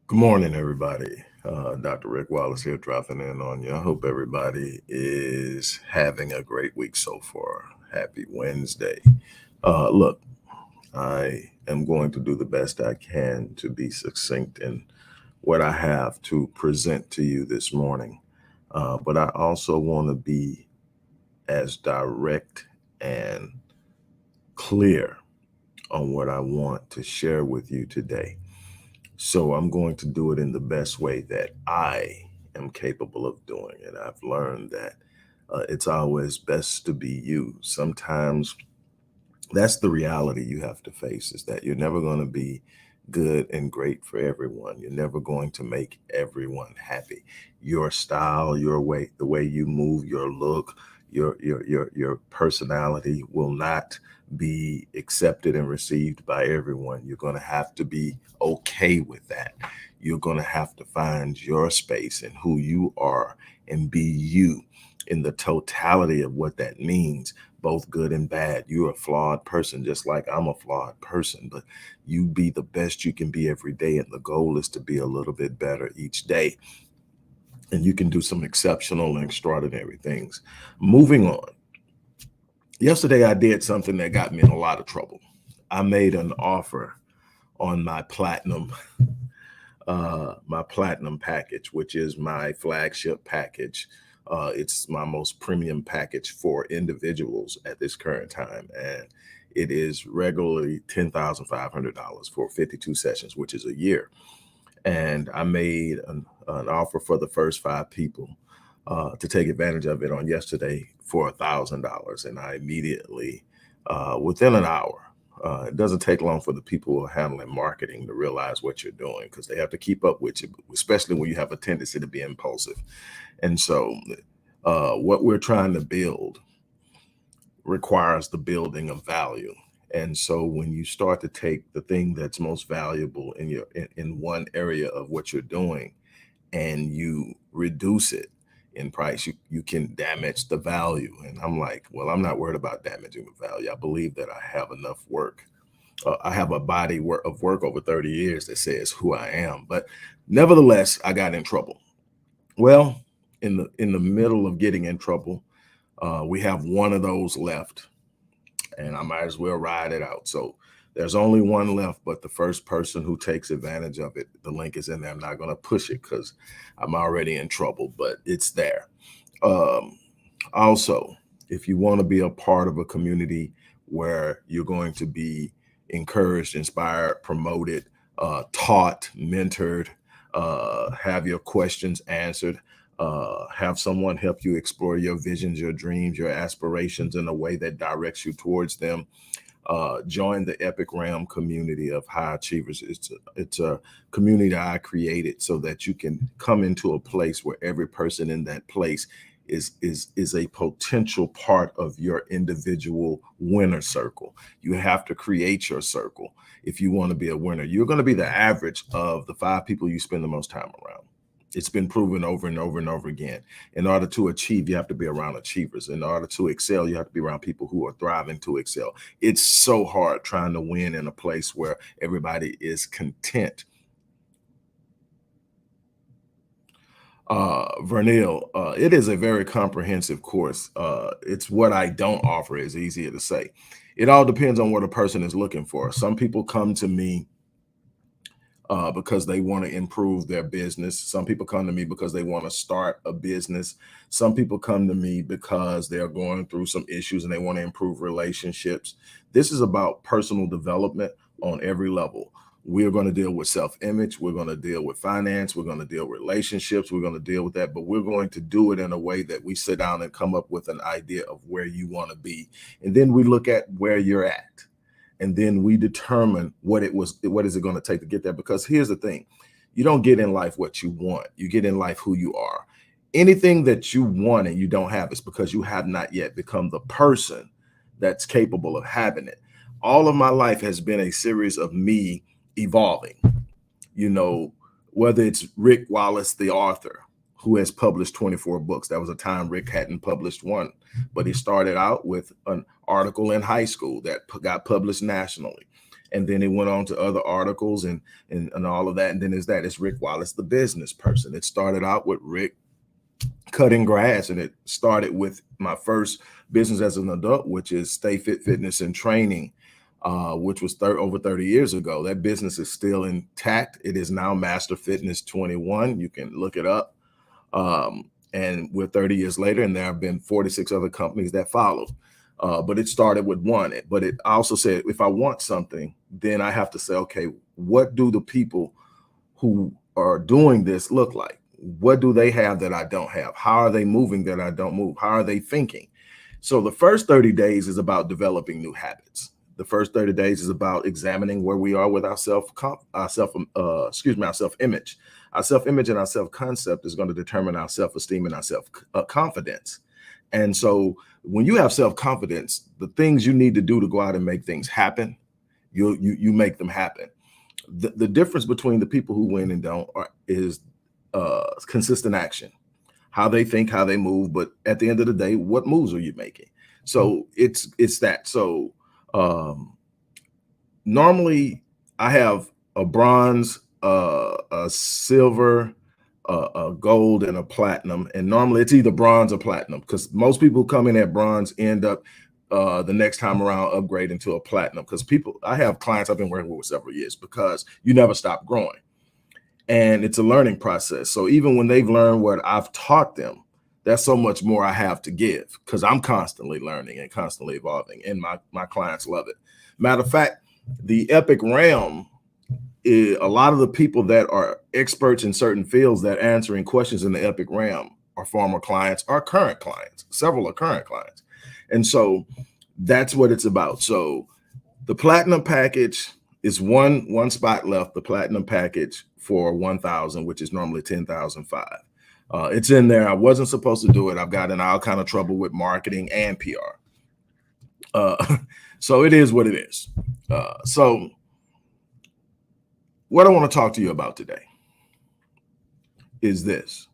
Good morning, everybody. Dr. Rick Wallace here, dropping in on you. I hope everybody is having a great week so far. Happy Wednesday. Look, I am going to do the best I can to be succinct in what I have to present to you this morning. But I also want to be as direct and clear on what I want to share with you today. So I'm going to do it in the best way that I am capable of doing it. I've learned that it's always best to be you. Sometimes that's the reality you have to face, is that you're never going to be good and great for everyone. You're never going to make everyone happy. Your style, your way, the way you move, your look, your personality will not be accepted and received by everyone. You're going to have to be okay with that. You're going to have to find your space and who you are and be you in the totality of what that means, both good and bad. You're a flawed person, just like I'm a flawed person, but you be the best you can be every day. And the goal is to be a little bit better each day. And you can do some exceptional and extraordinary things. Moving on. Yesterday, I did something that got me in a lot of trouble. I made an offer on my platinum package, which is my flagship package. It's my most premium package for individuals at this current time, and it is regularly $10,500 for 52 sessions, which is a year. And I made an offer for the first five people to take advantage of it on yesterday for $1,000, and I immediately, within an hour, it doesn't take long for the people who are handling marketing to realize what you're doing, because they have to keep up with you, especially when you have a tendency to be impulsive. And so, what we're trying to build requires the building of value. And so, when you start to take the thing that's most valuable in one area of what you're doing and you reduce it in price, you can damage the value. And I'm like, well, I'm not worried about damaging the value. I believe that I have enough work. I have a body of work over 30 years that says who I am. But nevertheless, I got in trouble. Well, in the middle of getting in trouble, we have one of those left, and I might as well ride it out. So there's only one left, but the first person who takes advantage of it, the link is in there. I'm not going to push it because I'm already in trouble, but it's there. Um, Also, if you want to be a part of a community where you're going to be encouraged, inspired, promoted, taught, mentored, have your questions answered, have someone help you explore your visions, your dreams, your aspirations in a way that directs you towards them, join the Epic Realm community of high achievers. It's a community that I created so that you can come into a place where every person in that place is a potential part of your individual winner circle. You have to create your circle if you want to be a winner. You're going to be the average of the five people you spend the most time around. It's been proven over and over and over again. In order to achieve, you have to be around achievers. In order to excel, you have to be around people who are thriving to excel. It's so hard trying to win in a place where everybody is content. Vernil, it is a very comprehensive course. It's what I don't offer, is easier to say. It all depends on what a person is looking for. Some people come to me because they want to improve their business. Some people come to me because they want to start a business. Some people come to me because they're going through some issues and they want to improve relationships. This is about personal development on every level. We're going to deal with self-image. We're going to deal with finance. We're going to deal with relationships. We're going to deal with that, but we're going to do it in a way that we sit down and come up with an idea of where you want to be. And then we look at where you're at, and then we determine what is it going to take to get there. Because here's the thing, you don't get in life what you want, you get in life who you are. Anything that you want and you don't have is because you have not yet become the person that's capable of having it. All of my life has been a series of me evolving, you know, whether it's Rick Wallace, the author, who has published 24 books. That was a time Rick hadn't published one, but he started out with an article in high school that got published nationally. And then it went on to other articles and all of that. And then it's Rick Wallace, the business person. It started out with Rick cutting grass, and it started with my first business as an adult, which is Stay Fit Fitness and Training, which was over 30 years ago. That business is still intact. It is now Master Fitness 21. You can look it up. And we're 30 years later, and there have been 46 other companies that followed. But it started with one. But it also said, if I want something, then I have to say, okay, what do the people who are doing this look like? What do they have that I don't have? How are they moving that I don't move? How are they thinking? So the first 30 days is about developing new habits. The first 30 days is about examining where we are with our self-image. Our self-image and our self-concept is going to determine our self-esteem and our self-confidence. And so when you have self-confidence, the things you need to do to go out and make things happen, you make them happen. The difference between the people who win and don't is consistent action, how they think, how they move. But at the end of the day, what moves are you making? So it's that. So normally I have a bronze, a silver, a gold, and a platinum. And normally it's either bronze or platinum, because most people who come in at bronze end up the next time around upgrading to a platinum. Because I have clients I've been working with several years, because you never stop growing. And it's a learning process. So even when they've learned what I've taught them, there's so much more I have to give, because I'm constantly learning and constantly evolving, and my clients love it. Matter of fact, the epic realm, a lot of the people that are experts in certain fields that are answering questions in the epic realm are former clients, are current clients. Several are current clients. And so that's what it's about. So the platinum package is one spot left, the platinum package for 1,000, which is normally 10,005. It's in there. I wasn't supposed to do it. I've gotten all kind of trouble with marketing and PR. So it is what it is. So what I want to talk to you about today is this.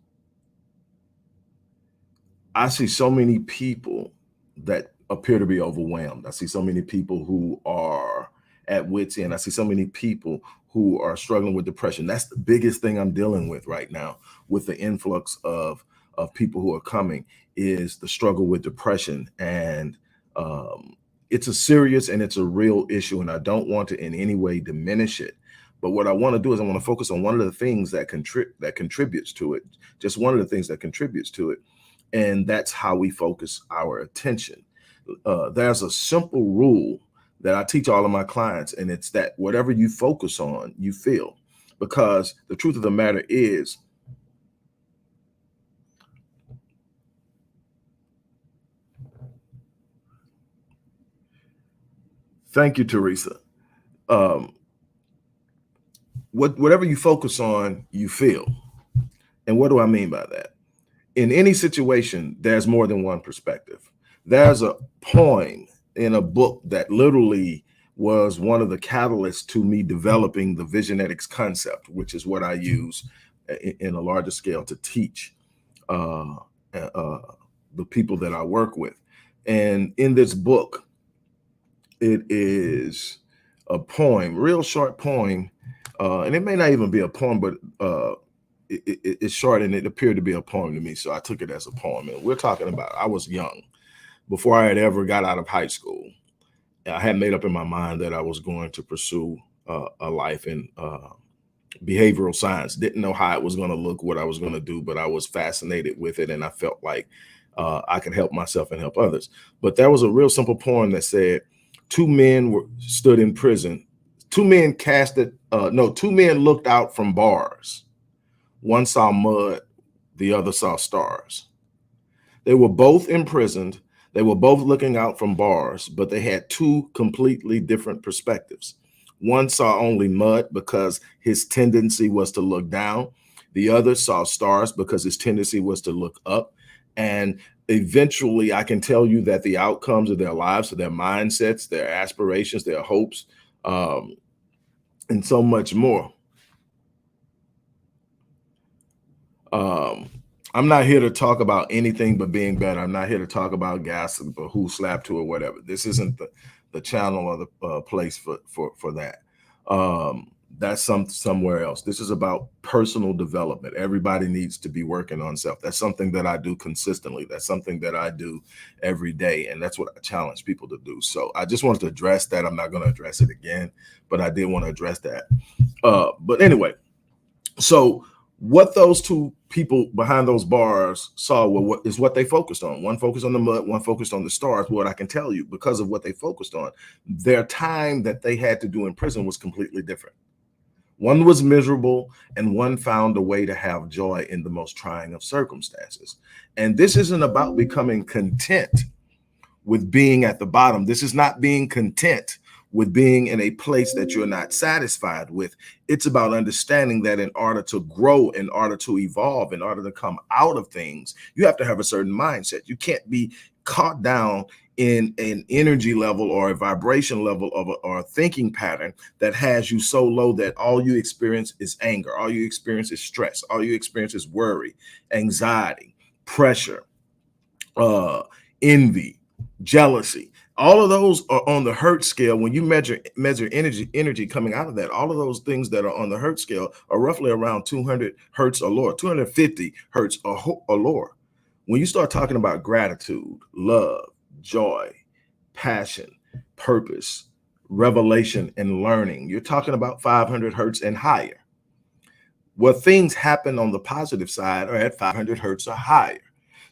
I see so many people that appear to be overwhelmed. I see so many people who are at wit's end. I see so many people who are struggling with depression. That's the biggest thing I'm dealing with right now, with the influx of people who are coming, is the struggle with depression. And it's a serious and it's a real issue, and I don't want to in any way diminish it. But what I want to do is I want to focus on one of the things that contributes to it, just one of the things that contributes to it. And that's how we focus our attention. There's a simple rule that I teach all of my clients, and it's that whatever you focus on, you feel. Because the truth of the matter is, thank you, Teresa. Whatever you focus on, you feel. And what do I mean by that? In any situation, there's more than one perspective. There's a poem in a book that literally was one of the catalysts to me developing the Visionetics concept, which is what I use in a larger scale to teach the people that I work with. And in this book, it is a poem, real short poem, and it may not even be a poem, but it's short, and it appeared to be a poem to me, so I took it as a poem. And we're talking about, I was young, before I had ever got out of high school. I had made up in my mind that I was going to pursue a life in behavioral science. Didn't know how it was going to look, what I was going to do, but I was fascinated with it, and I felt like I could help myself and help others. But there was a real simple poem that said, two men stood in prison. Two men looked out from bars. One saw mud, the other saw stars. They were both imprisoned. They were both looking out from bars, but they had two completely different perspectives. One saw only mud because his tendency was to look down. The other saw stars because his tendency was to look up. And eventually, I can tell you that the outcomes of their lives, of their mindsets, their aspirations, their hopes, and so much more. I'm not here to talk about anything but being better. I'm not here to talk about gossip or who slapped who or whatever. This isn't the channel or the place for that. That's somewhere else. This is about personal development. Everybody needs to be working on self. That's something that I do consistently. That's something that I do every day, and that's what I challenge people to do. So I just wanted to address that. I'm not going to address it again, but I did want to address that. But anyway, so what those two people behind those bars saw is what they focused on. One focused on the mud, one focused on the stars. What I can tell you, because of what they focused on, their time that they had to do in prison was completely different. One was miserable, and one found a way to have joy in the most trying of circumstances. And this isn't about becoming content with being at the bottom. This is not being content with being in a place that you're not satisfied with. It's about understanding that in order to grow, in order to evolve, in order to come out of things, you have to have a certain mindset. You can't be caught down in an energy level or a vibration level of or a thinking pattern that has you so low that all you experience is anger, all you experience is stress, all you experience is worry, anxiety, pressure, envy, jealousy. All of those are on the hurt scale. When you measure energy coming out of that, all of those things that are on the hurt scale are roughly around 200 hertz or lower, 250 hertz or lower. When you start talking about gratitude, love, joy, passion, purpose, revelation, and learning, you're talking about 500 hertz and higher. Well, things happen on the positive side are at 500 hertz or higher.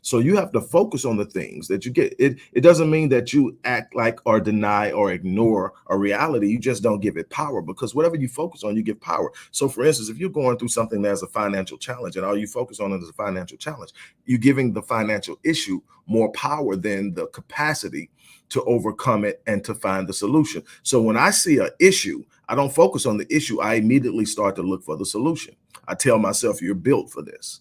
So you have to focus on the things that you get. It doesn't mean that you act like or deny or ignore a reality. You just don't give it power, because whatever you focus on, you give power. So for instance, if you're going through something that's a financial challenge and all you focus on is a financial challenge, you're giving the financial issue more power than the capacity to overcome it and to find the solution. So when I see an issue, I don't focus on the issue. I immediately start to look for the solution. I tell myself, you're built for this.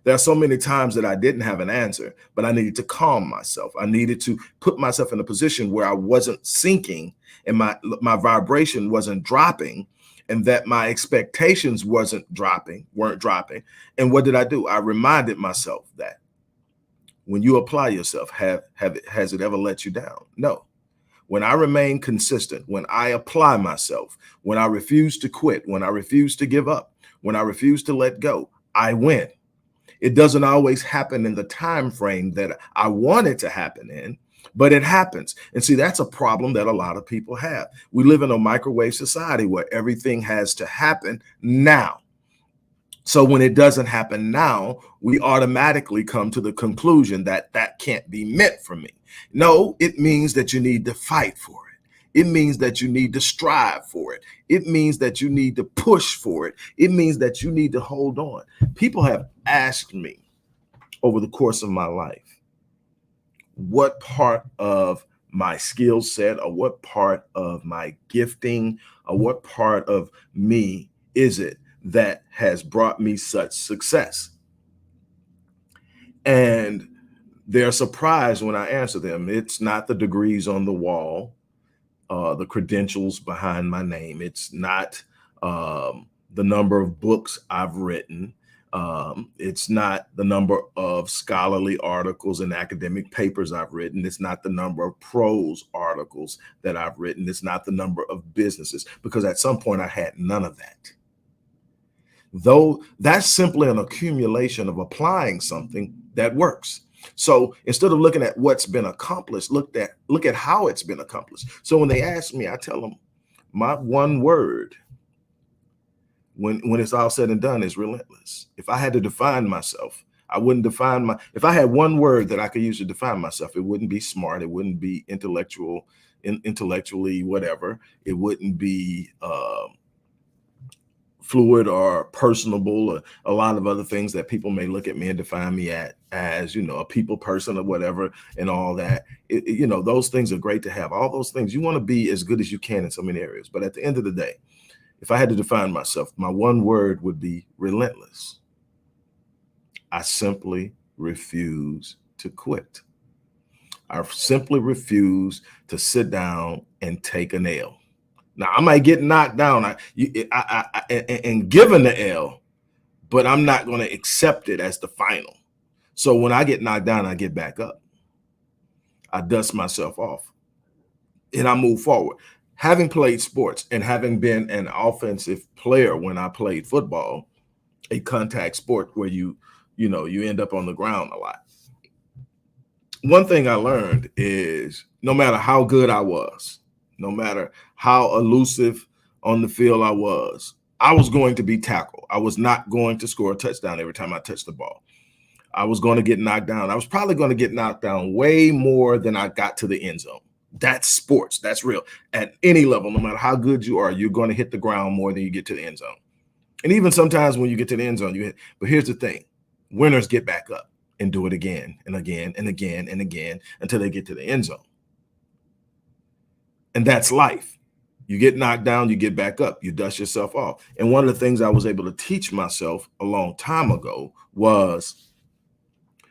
There are so many times that I didn't have an answer, but I needed to calm myself. I needed to put myself in a position where I wasn't sinking and my vibration wasn't dropping, and that my expectations weren't dropping. And what did I do? I reminded myself that when you apply yourself, has it ever let you down? No. When I remain consistent, when I apply myself, when I refuse to quit, when I refuse to give up, when I refuse to let go, I win. It doesn't always happen in the time frame that I want it to happen in, but it happens. And see, that's a problem that a lot of people have. We live in a microwave society where everything has to happen now. So when it doesn't happen now, we automatically come to the conclusion that that can't be meant for me. No, it means that you need to fight for it. It means that you need to strive for it. It means that you need to push for it. It means that you need to hold on. People have asked me over the course of my life, what part of my skill set or what part of my gifting or what part of me is it that has brought me such success? And they're surprised when I answer them. It's not the degrees on the wall, the credentials behind my name. It's not the number of books I've written. It's not the number of scholarly articles and academic papers I've written. It's not the number of prose articles that I've written. It's not the number of businesses, because at some point I had none of that. Though that's simply an accumulation of applying something that works. So instead of looking at what's been accomplished, look at how it's been accomplished. So when they ask me, I tell them my one word when it's all said and done is relentless. If I had to define myself, I wouldn't define if I had one word that I could use to define myself, it wouldn't be smart. It wouldn't be intellectually whatever. It wouldn't be fluid or personable or a lot of other things that people may look at me and define me as, a people person or whatever and all that. Those things are great to have. All those things, you want to be as good as you can in so many areas. But at the end of the day, if I had to define myself, my one word would be relentless. I simply refuse to quit. I simply refuse to sit down and take an L. Now, I might get knocked down and given the L, but I'm not going to accept it as the final. So when I get knocked down, I get back up. I dust myself off. and I move forward. Having played sports and having been an offensive player when I played football, a contact sport where you end up on the ground a lot. One thing I learned is no matter how good I was, no matter how elusive on the field I was going to be tackled. I was not going to score a touchdown every time I touched the ball. I was going to get knocked down. I was probably going to get knocked down way more than I got to the end zone. That's sports. That's real. At any level, no matter how good you are, you're going to hit the ground more than you get to the end zone. And even sometimes when you get to the end zone, you hit. But here's the thing: winners get back up and do it again and again and again and again until they get to the end zone. And that's life. You get knocked down, you get back up, you dust yourself off. And one of the things I was able to teach myself a long time ago was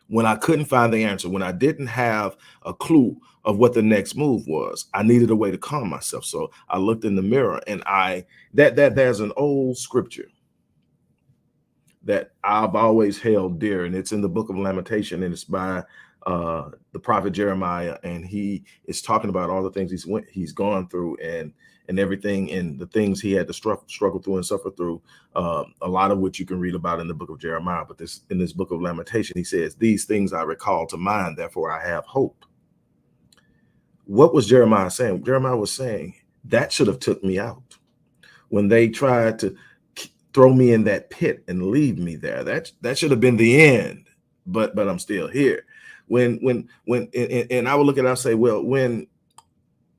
when I couldn't find the answer, when I didn't have a clue of what the next move was, I needed a way to calm myself. So I looked in the mirror and there's an old scripture that I've always held dear, and it's in the book of Lamentation, and it's by the prophet Jeremiah, and he is talking about all the things he's gone through and everything, and the things he had to struggle through and suffer through, a lot of which you can read about in the book of Jeremiah. But in this book of Lamentation, he says, "These things I recall to mind, therefore I have hope." What was Jeremiah saying? Jeremiah was saying that should have took me out when they tried to throw me in that pit and leave me there. That should have been the end, but I'm still here. When and I would look at it, I say, well, when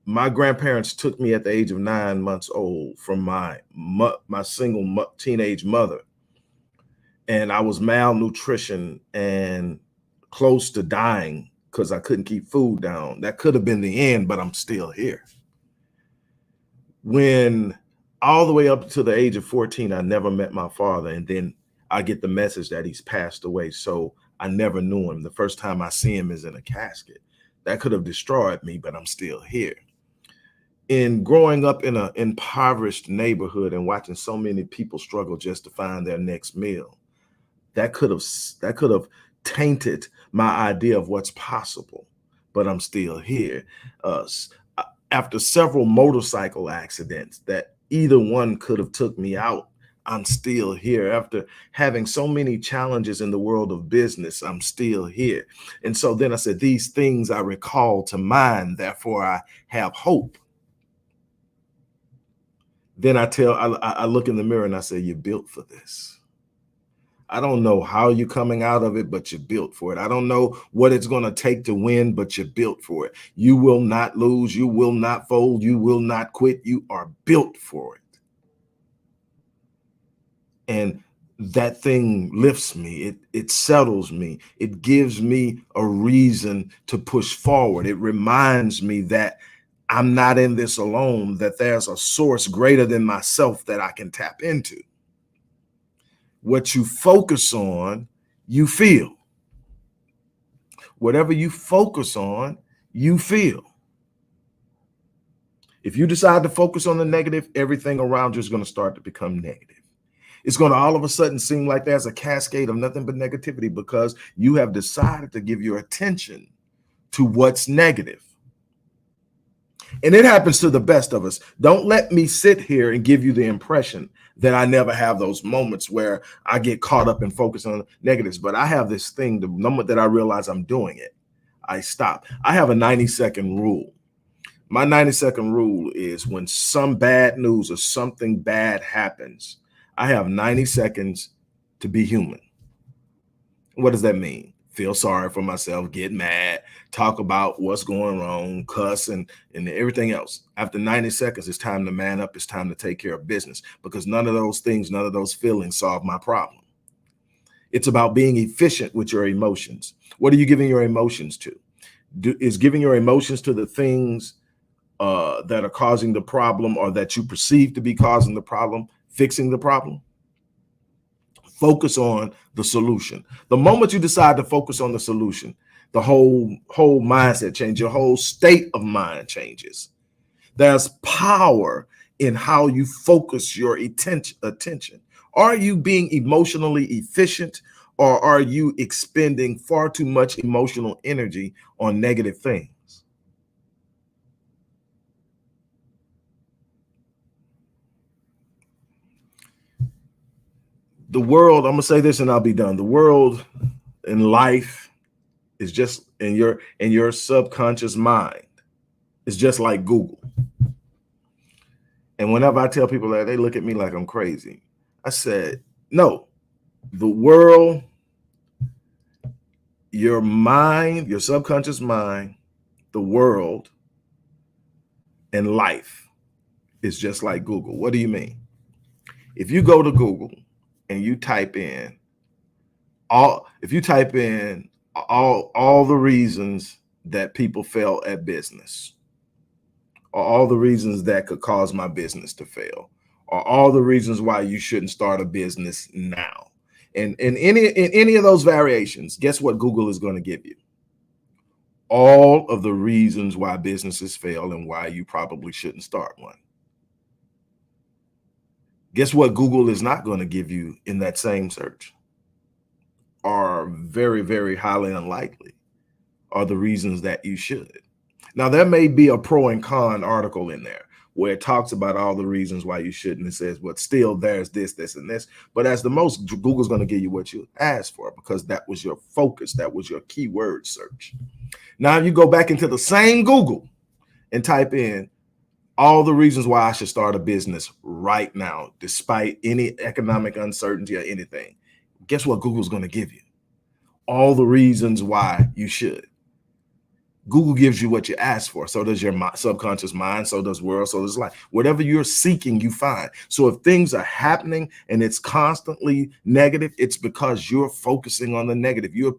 my grandparents took me at the age of 9 months old from my single teenage mother, and I was malnutrition and close to dying because I couldn't keep food down. That could have been the end, but I'm still here. When all the way up to the age of 14, I never met my father. And then I get the message that he's passed away. So I never knew him. The first time I see him is in a casket. That could have destroyed me, but I'm still here. In growing up in an impoverished neighborhood and watching so many people struggle just to find their next meal, that could have tainted my idea of what's possible, but I'm still here. After several motorcycle accidents that either one could have took me out, I'm still here. After having so many challenges in the world of business, I'm still here. And so then I said, these things I recall to mind, therefore I have hope. Then I look in the mirror and I say, you're built for this. I don't know how you're coming out of it, but you're built for it. I don't know what it's going to take to win, but you're built for it. You will not lose. You will not fold. You will not quit. You are built for it. And that thing lifts me. It settles me. It gives me a reason to push forward. It reminds me that I'm not in this alone, that there's a source greater than myself that I can tap into. What you focus on, you feel. Whatever you focus on, you feel. If you decide to focus on the negative, everything around you is going to start to become negative. It's going to all of a sudden seem like there's a cascade of nothing but negativity because you have decided to give your attention to what's negative. And it happens to the best of us. Don't let me sit here and give you the impression that I never have those moments where I get caught up and focus on negatives. But I have this thing, the moment that I realize I'm doing it, I stop. I have a 90-second rule. My 90-second rule is when some bad news or something bad happens, I have 90 seconds to be human. What does that mean? Feel sorry for myself, get mad, talk about what's going wrong, cuss, and everything else. After 90 seconds, it's time to man up. It's time to take care of business because none of those things, none of those feelings solve my problem. It's about being efficient with your emotions. What are you giving your emotions to? Is giving your emotions to the things that are causing the problem or that you perceive to be causing the problem, fixing the problem? Focus on the solution. The moment you decide to focus on the solution, the whole mindset changes, your whole state of mind changes. There's power in how you focus your attention. Are you being emotionally efficient, or are you expending far too much emotional energy on negative things? The world, I'm gonna say this and I'll be done. The world and life is just in your subconscious mind. It's just like Google. And whenever I tell people that, they look at me like I'm crazy. I said, no, the world, your mind, your subconscious mind, the world, and life is just like Google. What do you mean? If you go to Google and you type in all the reasons that people fail at business, or all the reasons that could cause my business to fail, or all the reasons why you shouldn't start a business now, and in any of those variations, guess what Google is going to give you? All of the reasons why businesses fail and why you probably shouldn't start one. Guess what Google is not going to give you in that same search, are very, very highly unlikely, are the reasons that you should. Now, there may be a pro and con article in there where it talks about all the reasons why you shouldn't. It says, but still there's this, this, and this. But as the most, Google's going to give you what you asked for because that was your focus. That was your keyword search. Now you go back into the same Google and type in all the reasons why I should start a business right now, despite any economic uncertainty or anything. Guess what Google's going to give you? All the reasons why you should. Google gives you what you ask for. So does your subconscious mind. So does world. So does life. Whatever you're seeking, you find. So if things are happening and it's constantly negative, it's because you're focusing on the negative. You're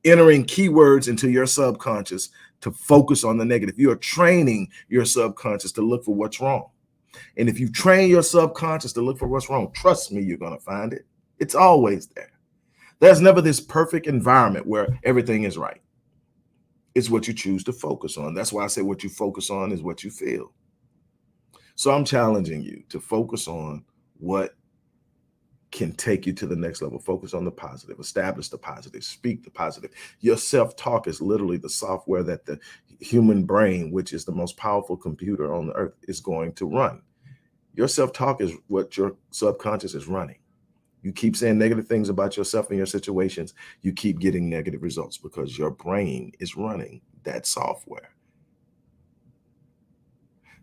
entering keywords into your subconscious to focus on the negative. You're training your subconscious to look for what's wrong. And if you train your subconscious to look for what's wrong, trust me, you're going to find it. It's always there. There's never this perfect environment where everything is right. It's what you choose to focus on. That's why I say what you focus on is what you feel. So I'm challenging you to focus on what can take you to the next level. Focus on the positive, establish the positive, speak the positive. Your self-talk is literally the software that the human brain, which is the most powerful computer on the earth, is going to run. Your self-talk is what your subconscious is running. You keep saying negative things about yourself and your situations, you keep getting negative results because your brain is running that software.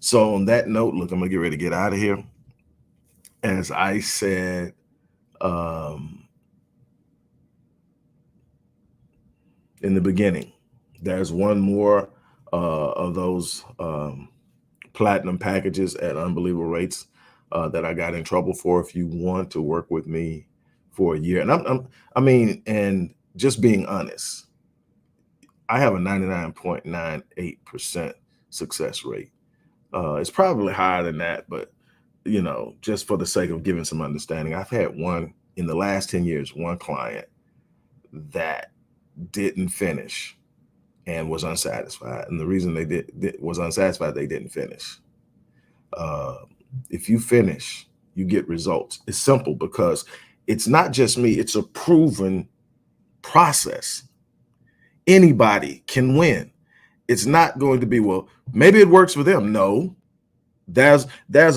So on that note, look, I'm gonna get ready to get out of here. As I said, in the beginning, there's one more of those platinum packages at unbelievable rates that I got in trouble for. If you want to work with me for a year, and I mean, and just being honest, I have a 99.98% success rate. It's probably higher than that, but just for the sake of giving some understanding, I've had one in the last 10 years, one client that didn't finish and was unsatisfied. And the reason they was unsatisfied, they didn't finish. If you finish, you get results. It's simple because it's not just me, it's a proven process. Anybody can win. It's not going to be, well, maybe it works for them. No, there's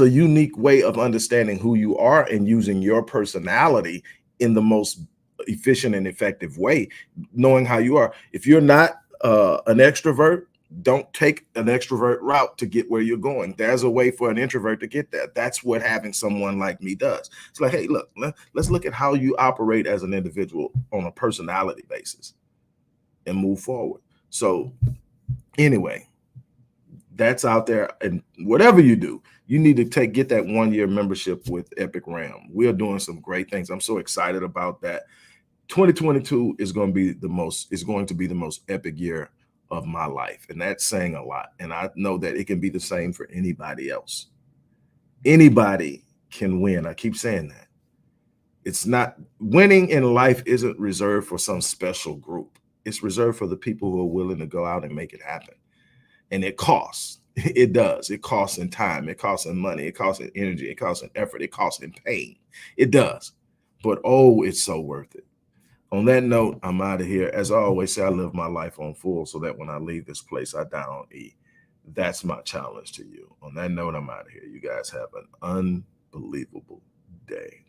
a unique way of understanding who you are and using your personality in the most efficient and effective way, knowing how you are. If you're not an extrovert, don't take an extrovert route to get where you're going. There's a way for an introvert to get there. That's what having someone like me does. It's like, hey, look, let's look at how you operate as an individual on a personality basis and move forward. So anyway, that's out there. And whatever you do, you need to get that 1-year membership with Epic Ram. We're doing some great things. I'm so excited about that. 2022 is going to be the most epic year of my life. And that's saying a lot. And I know that it can be the same for anybody else. Anybody can win. I keep saying that. It's not, winning in life isn't reserved for some special group. It's reserved for the people who are willing to go out and make it happen. And it costs. It does. It costs in time. It costs in money. It costs in energy. It costs in effort. It costs in pain. It does. But oh, it's so worth it. On that note, I'm out of here. As I always say, I live my life on full so that when I leave this place, I die on E. That's my challenge to you. On that note, I'm out of here. You guys have an unbelievable day.